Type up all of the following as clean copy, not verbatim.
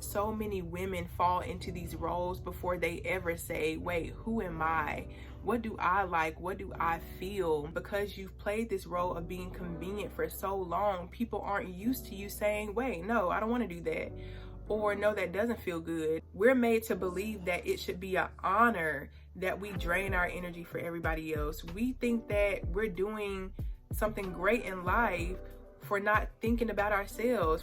so many women fall into these roles before they ever say, wait, who am I? What do I like? What do I feel? Because you've played this role of being convenient for so long, people aren't used to you saying, wait, no, I don't want to do that. Or no, that doesn't feel good. We're made to believe that it should be an honor that we drain our energy for everybody else. We think that we're doing something great in life for not thinking about ourselves.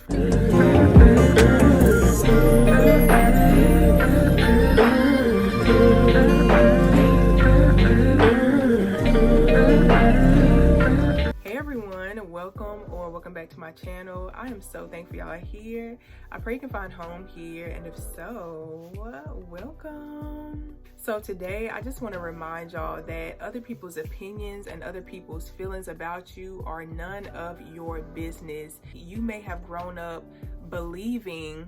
Hey everyone, welcome back to my channel. I am so thankful y'all are here. I pray you can find home here, and if so, welcome. So today I just want to remind y'all that other people's opinions and other people's feelings about you are none of your business. You may have grown up believing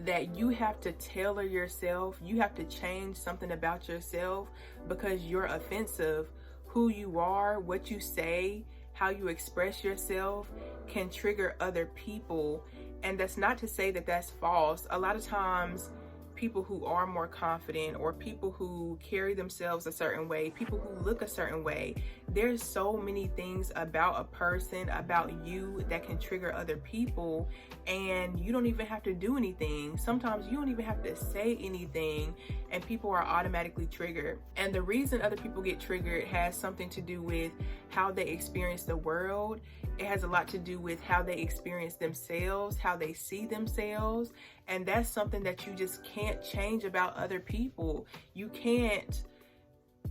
that you have to tailor yourself, you have to change something about yourself because you're offensive. Who you are, what you say, how you express yourself can trigger other people. And that's not to say that that's false. A lot of times people who are more confident or people who carry themselves a certain way, people who look a certain way, there's so many things about a person, about you, that can trigger other people, and you don't even have to do anything. Sometimes you don't even have to say anything and people are automatically triggered. And the reason other people get triggered has something to do with how they experience the world. It has a lot to do with how they experience themselves, how they see themselves. And that's something that you just can't change about other people. You can't,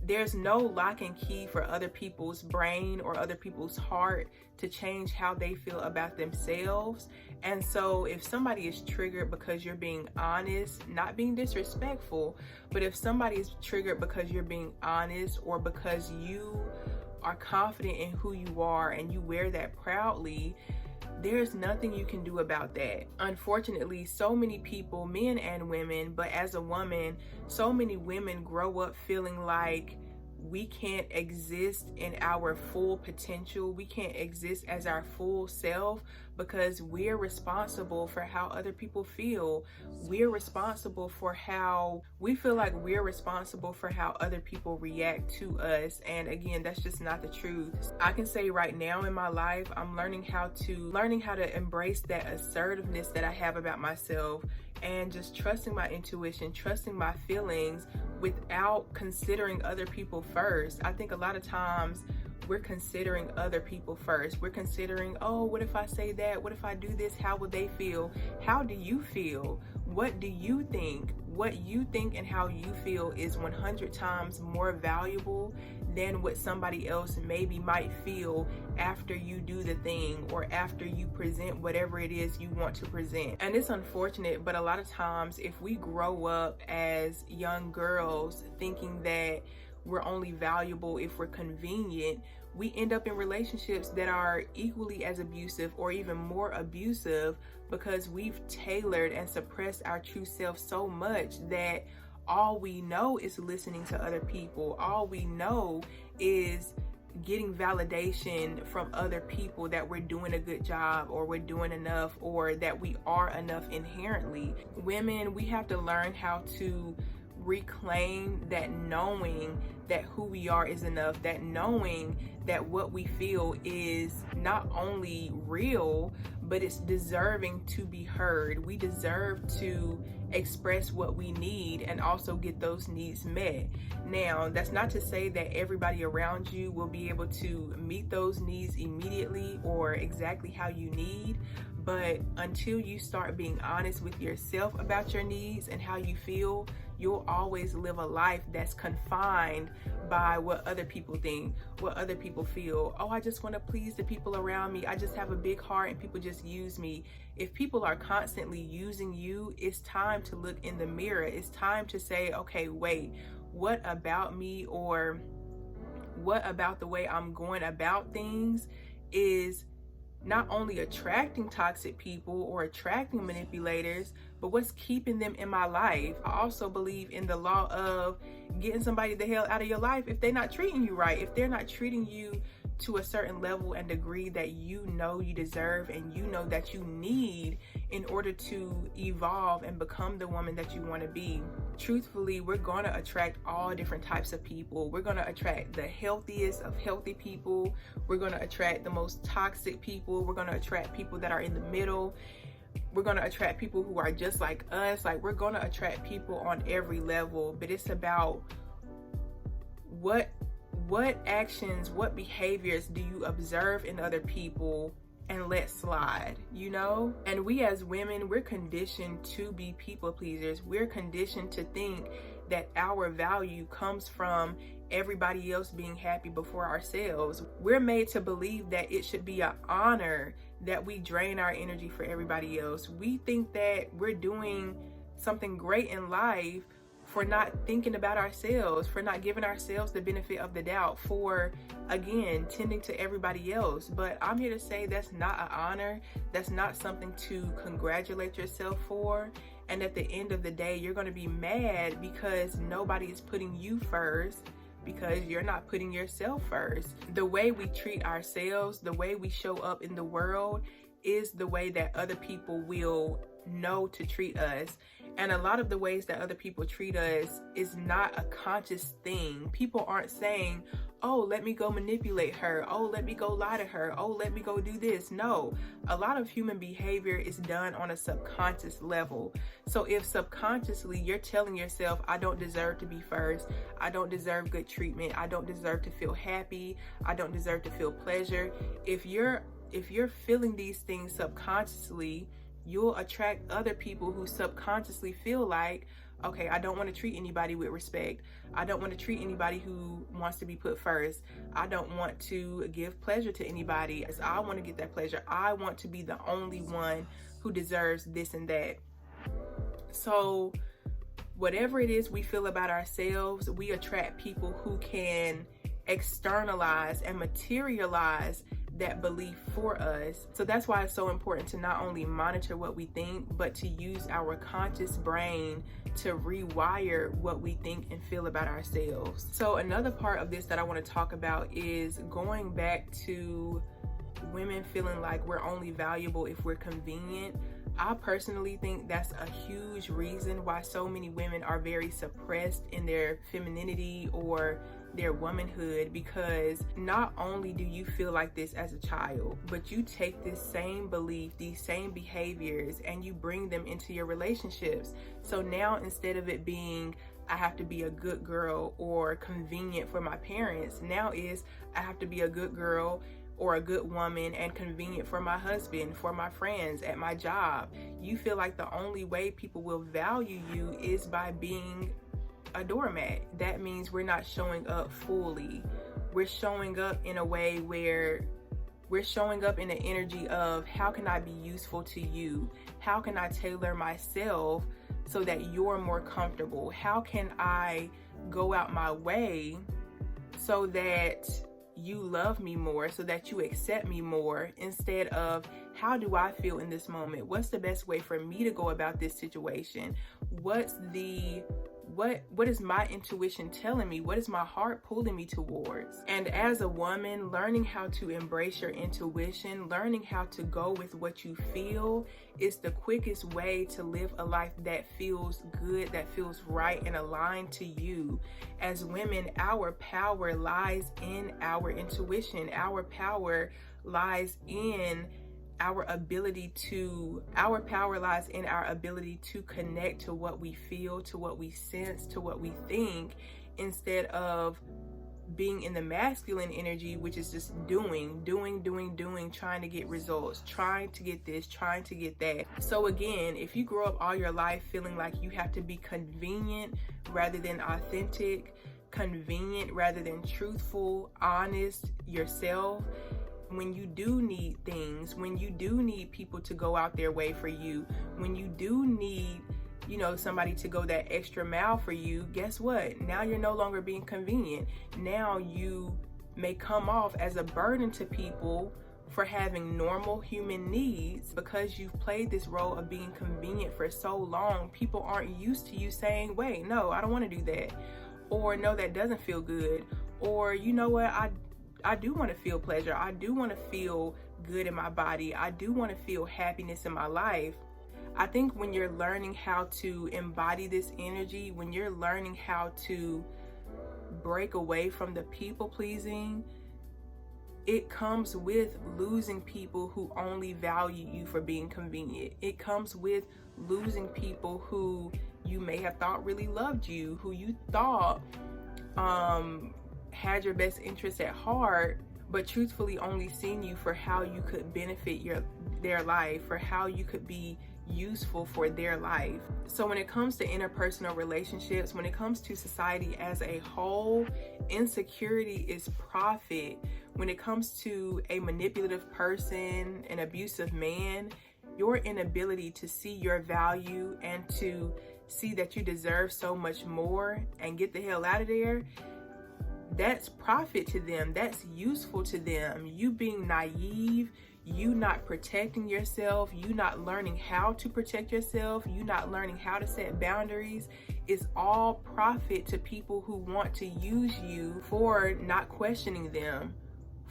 there's no lock and key for other people's brain or other people's heart to change how they feel about themselves. And so if somebody is triggered because you're being honest, not being disrespectful, but if somebody is triggered because you're being honest or because you are confident in who you are and you wear that proudly, there's nothing you can do about that. Unfortunately, so many people, men and women, but as a woman, so many women grow up feeling like we can't exist in our full potential. We can't exist as our full self because we're responsible for how other people feel. We're responsible for how we feel like we're responsible for how other people react to us. And again, that's just not the truth. I can say right now in my life, I'm learning how to embrace that assertiveness that I have about myself and just trusting my intuition, trusting my feelings without considering other people first. I think a lot of times we're considering other people first. We're considering, oh, what if I say that? What if I do this? How would they feel? How do you feel? What do you think? What you think and how you feel is 100 times more valuable than what somebody else maybe might feel after you do the thing or after you present whatever it is you want to present. And it's unfortunate, but a lot of times if we grow up as young girls thinking that we're only valuable if we're convenient, we end up in relationships that are equally as abusive or even more abusive because we've tailored and suppressed our true self so much that all we know is listening to other people. All we know is getting validation from other people that we're doing a good job or we're doing enough or that we are enough inherently. Women, we have to learn how to reclaim that knowing that who we are is enough, that knowing that what we feel is not only real, but it's deserving to be heard. We deserve to express what we need and also get those needs met. Now, that's not to say that everybody around you will be able to meet those needs immediately or exactly how you need, but until you start being honest with yourself about your needs and how you feel, you'll always live a life that's confined by what other people think, what other people feel. Oh, I just want to please the people around me. I just have a big heart and people just use me. If people are constantly using you, it's time to look in the mirror. It's time to say, okay, wait, what about me or what about the way I'm going about things is not only attracting toxic people or attracting manipulators, but what's keeping them in my life. I also believe in the law of getting somebody the hell out of your life if they're not treating you right, if they're not treating you to a certain level and degree that you know you deserve and you know that you need in order to evolve and become the woman that you want to be. Truthfully, we're going to attract all different types of people. We're going to attract the healthiest of healthy people. We're going to attract the most toxic people. We're going to attract people that are in the middle. We're going to attract people who are just like us. Like, we're going to attract people on every level, but it's about what actions, what behaviors do you observe in other people and let slide, you know? And we as women, we're conditioned to be people pleasers. We're conditioned to think that our value comes from everybody else being happy before ourselves. We're made to believe that it should be an honor that we drain our energy for everybody else. We think that we're doing something great in life for not thinking about ourselves, for not giving ourselves the benefit of the doubt, for, again, tending to everybody else. But I'm here to say that's not an honor. That's not something to congratulate yourself for. And at the end of the day, you're going to be mad because nobody is putting you first, because you're not putting yourself first. The way we treat ourselves, the way we show up in the world is the way that other people will know to treat us. And a lot of the ways that other people treat us is not a conscious thing. People aren't saying, oh, let me go manipulate her. Oh, let me go lie to her. Oh, let me go do this. No, a lot of human behavior is done on a subconscious level. So if subconsciously you're telling yourself, I don't deserve to be first, I don't deserve good treatment, I don't deserve to feel happy, I don't deserve to feel pleasure. If you're feeling these things subconsciously, you'll attract other people who subconsciously feel like, okay, I don't want to treat anybody with respect. I don't want to treat anybody who wants to be put first. I don't want to give pleasure to anybody. I want to get that pleasure. I want to be the only one who deserves this and that. So whatever it is we feel about ourselves, we attract people who can externalize and materialize that belief for us. So that's why it's so important to not only monitor what we think, but to use our conscious brain to rewire what we think and feel about ourselves. So another part of this that I want to talk about is going back to women feeling like we're only valuable if we're convenient. I personally think that's a huge reason why so many women are very suppressed in their femininity or their womanhood, because not only do you feel like this as a child, but you take this same belief, these same behaviors, and you bring them into your relationships. So now, instead of it being, I have to be a good girl or convenient for my parents, now is I have to be a good girl or a good woman and convenient for my husband, for my friends, at my job. You feel like the only way people will value you is by being a doormat. That means we're not showing up fully. We're showing up in a way where we're showing up in the energy of, how can I be useful to you? How can I tailor myself so that you're more comfortable? How can I go out my way so that you love me more, so that you accept me more, instead of, how do I feel in this moment? What's the best way for me to go about this situation? What is my intuition telling me? What is my heart pulling me towards? And as a woman, learning how to embrace your intuition, learning how to go with what you feel, is the quickest way to live a life that feels good, that feels right and aligned to you. As women, our power lies in our intuition. Our power lies in our power lies in our ability to connect to what we feel, to what we sense, to what we think, instead of being in the masculine energy, which is just doing, trying to get results, trying to get this, trying to get that. So again, if you grow up all your life feeling like you have to be convenient rather than authentic, convenient rather than truthful, honest yourself, when you do need things, when you do need people to go out their way for you, when you do need, somebody to go that extra mile for you, guess what? Now you're no longer being convenient. Now you may come off as a burden to people for having normal human needs, because you've played this role of being convenient for so long. People aren't used to you saying, wait, no, I don't want to do that. Or no, that doesn't feel good. Or, you know what, do want to feel pleasure. I do want to feel good in my body. I do want to feel happiness in my life. I think when you're learning how to embody this energy, when you're learning how to break away from the people pleasing, it comes with losing people who only value you for being convenient. It comes with losing people who you may have thought really loved you, who you thought had your best interests at heart, but truthfully only seen you for how you could benefit their life, for how you could be useful for their life. So when it comes to interpersonal relationships, when it comes to society as a whole, insecurity is profit. When it comes to a manipulative person, an abusive man, your inability to see your value and to see that you deserve so much more and get the hell out of there, that's profit to them. That's useful to them. You being naive, you not protecting yourself, you not learning how to protect yourself, you not learning how to set boundaries, is all profit to people who want to use you for not questioning them,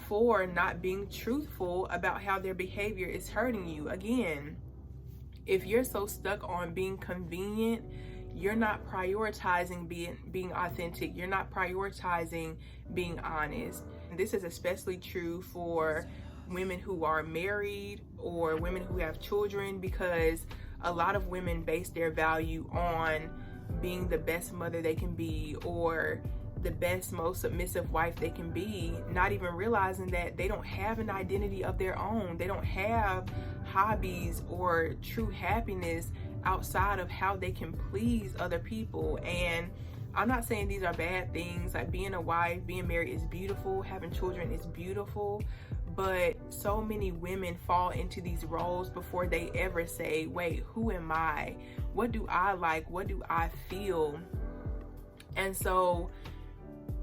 for not being truthful about how their behavior is hurting you. Again, if you're so stuck on being convenient, you're not prioritizing being authentic. You're not prioritizing being honest. And this is especially true for women who are married or women who have children, because a lot of women base their value on being the best mother they can be or the best, most submissive wife they can be, not even realizing that they don't have an identity of their own. They don't have hobbies or true happiness outside of how they can please other people. And I'm not saying these are bad things. Like, being a wife, being married is beautiful, having children is beautiful, but so many women fall into these roles before they ever say, wait, who am I? What do I like? What do I feel? And so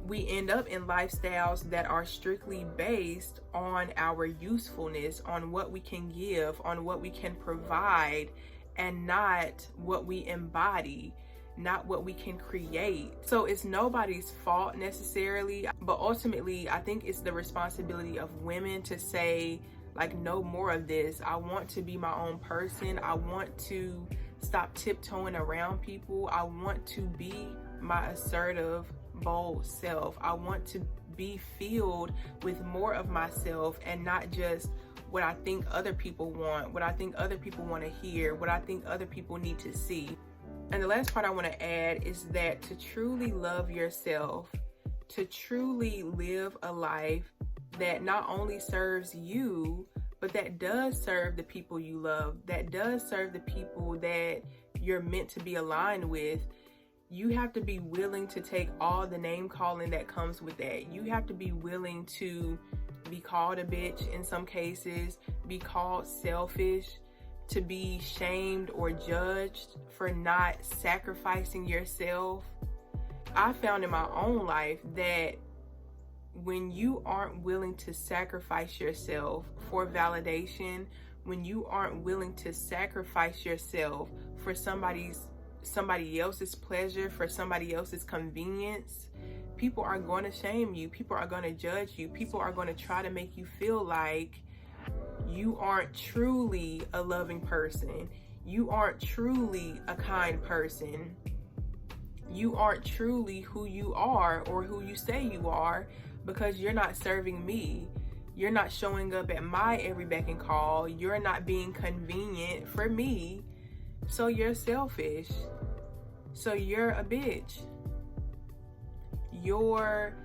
we end up in lifestyles that are strictly based on our usefulness, on what we can give, on what we can provide, and not what we embody, not what we can create. So it's nobody's fault necessarily, but ultimately I think it's the responsibility of women to say, like, no more of this. I want to be my own person. I want to stop tiptoeing around people. I want to be my assertive, bold self. I want to be filled with more of myself and not just what I think other people want, what I think other people want to hear, what I think other people need to see. And the last part I want to add is that to truly love yourself, to truly live a life that not only serves you, but that does serve the people you love, that does serve the people that you're meant to be aligned with, you have to be willing to take all the name calling that comes with that. You have to be willing to be called a bitch in some cases, be called selfish, to be shamed or judged for not sacrificing yourself. I found in my own life that when you aren't willing to sacrifice yourself for validation, when you aren't willing to sacrifice yourself for somebody else's pleasure, for somebody else's convenience, people are going to shame you. People are going to judge you. People are going to try to make you feel like you aren't truly a loving person. You aren't truly a kind person. You aren't truly who you are or who you say you are, because you're not serving me. You're not showing up at my every beck and call. You're not being convenient for me. So you're selfish. So you're a bitch. You're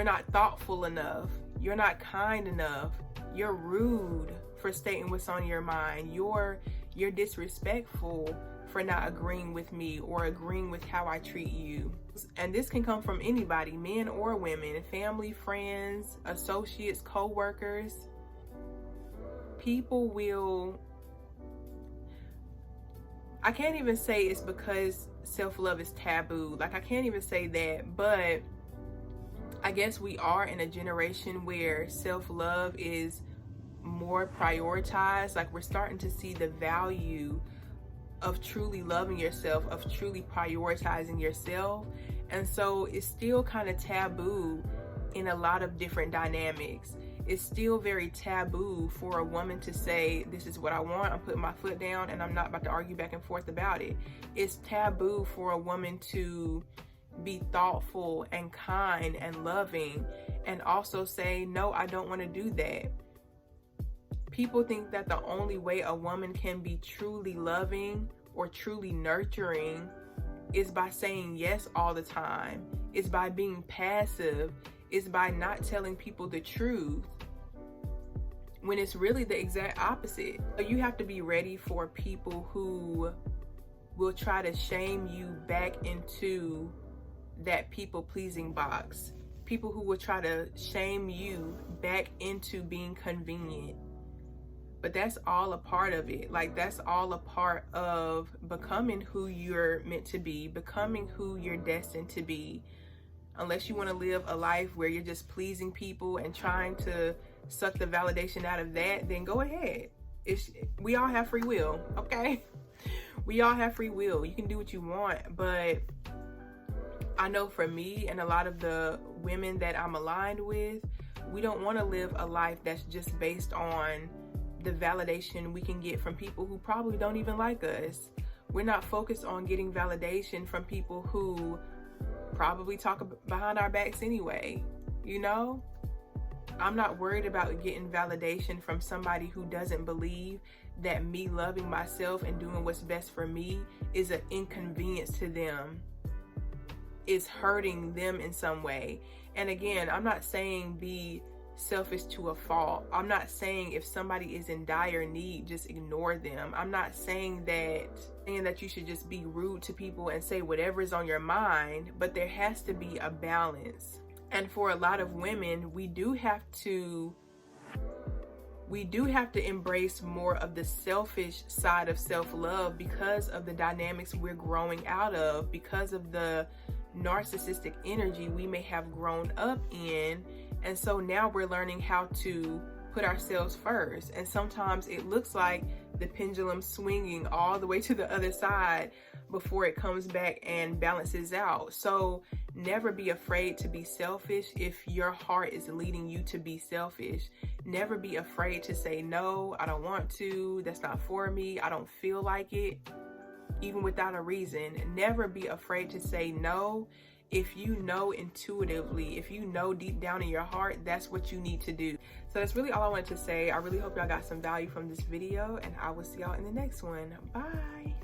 not thoughtful enough. You're not kind enough. You're rude for stating what's on your mind. You're disrespectful for not agreeing with me or agreeing with how I treat you. And this can come from anybody, men or women, family, friends, associates, co-workers. People will, I can't even say it's because self-love is taboo. Like, I can't even say that, but I guess we are in a generation where self-love is more prioritized. Like, we're starting to see the value of truly loving yourself, of truly prioritizing yourself. And so it's still kind of taboo in a lot of different dynamics. It's still very taboo for a woman to say, this is what I want, I'm putting my foot down and I'm not about to argue back and forth about it. It's taboo for a woman to be thoughtful and kind and loving and also say, no, I don't want to do that. People think that the only way a woman can be truly loving or truly nurturing is by saying yes all the time, is by being passive, is by not telling people the truth, when it's really the exact opposite. You have to be ready for people who will try to shame you back into that people-pleasing box. People who will try to shame you back into being convenient. But that's all a part of it. Like, that's all a part of becoming who you're meant to be, becoming who you're destined to be. Unless you want to live a life where you're just pleasing people and trying to suck the validation out of that, then go ahead. We all have free will, okay? We all have free will. You can do what you want, but I know for me and a lot of the women that I'm aligned with, we don't want to live a life that's just based on the validation we can get from people who probably don't even like us. We're not focused on getting validation from people who probably talk behind our backs anyway, you know? I'm not worried about getting validation from somebody who doesn't believe that me loving myself and doing what's best for me is an inconvenience to them, is hurting them in some way. And again, I'm not saying be selfish to a fault. I'm not saying if somebody is in dire need, just ignore them. I'm not saying that you should just be rude to people and say whatever is on your mind, but there has to be a balance. And for a lot of women, we do have to embrace more of the selfish side of self-love because of the dynamics we're growing out of, because of the narcissistic energy we may have grown up in. And so now we're learning how to put ourselves first. And sometimes it looks like the pendulum swinging all the way to the other side before it comes back and balances out. So never be afraid to be selfish if your heart is leading you to be selfish. Never be afraid to say, no, I don't want to, that's not for me, I don't feel like it, even without a reason. Never be afraid to say no if you know intuitively, if you know deep down in your heart, that's what you need to do. So that's really all I wanted to say. I really hope y'all got some value from this video, and I will see y'all in the next one. Bye.